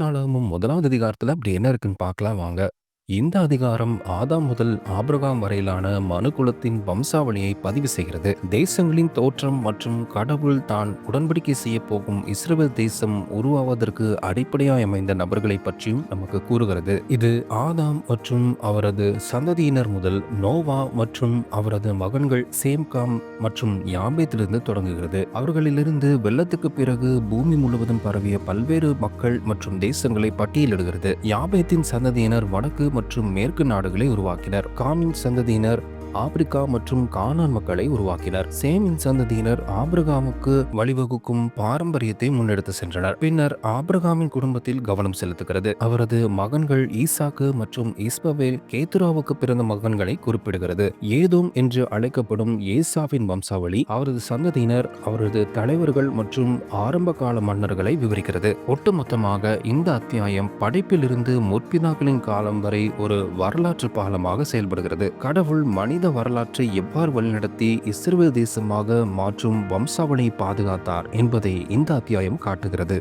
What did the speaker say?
நாளாகமம் 1வது அதிகாரத்துல அப்படி என்ன இருக்குன்னு பார்க்கலாம் வாங்க. இந்த அதிகாரம் ஆதாம் முதல் ஆபிரகாம் வரையிலான மனுக்குலத்தின் வம்சாவளியை பதிவு செய்கிறது. தேசங்களின் தோற்றம் மற்றும் கடவுள் தான் உடன்படிக்கை செய்ய போகும் இஸ்ரவேல் தேசம் உருவாவதற்கு அடிப்படையாய் அமைந்த நபர்களை பற்றியும் நமக்கு கூறுகிறது. இது ஆதாம் மற்றும் அவரது சந்ததியினர் முதல் நோவா மற்றும் அவரது மகன்கள் சேம் காம் மற்றும் யாபேத்திலிருந்து தொடங்குகிறது. அவர்களிலிருந்து வெள்ளத்துக்கு பிறகு பூமி முழுவதும் பரவிய பல்வேறு மக்கள் மற்றும் தேசங்களை பட்டியலிடுகிறது. யாபேத்தின் சந்ததியினர் வடக்கு மற்றும் மேற்கு நாடுகளை உருவாக்கினர். காமின் சந்ததியினர் ஆப்பிரிக்கா மற்றும் கானான் மக்களை உருவாக்கினர். சேமின் சந்ததியினர் ஆபிரகாமுக்கு வழிவகுக்கும் பாரம்பரியத்தை முன்னெடுத்து சென்றனர். பின்னர் ஆபிரகாமின் குடும்பத்தில் கவனம் செலுத்துகிறது. அவரது மகன்கள் ஈசாக்கு மற்றும் இஸ்பவேல் கேத்துராவுக்கு பிறந்த மகன்களை குறிப்பிடுகிறது. ஏதோம் என்று அழைக்கப்படும் ஏசாவின் வம்சாவளி, அவரது சந்ததியினர், அவரது தலைவர்கள் மற்றும் ஆரம்ப கால மன்னர்களை விவரிக்கிறது. ஒட்டுமொத்தமாக இந்த அத்தியாயம் படைப்பிலிருந்து முற்பிதாக்களின் காலம் வரை ஒரு வரலாற்று பாலமாக செயல்படுகிறது. கடவுள் மனித வரலாற்றை எவ்வாறு வழிநடத்தி இஸ்ரவேல் தேசமாக மாற்றும் வம்சாவளியை பாதுகாத்தார் என்பதை இந்த அத்தியாயம் காட்டுகிறது.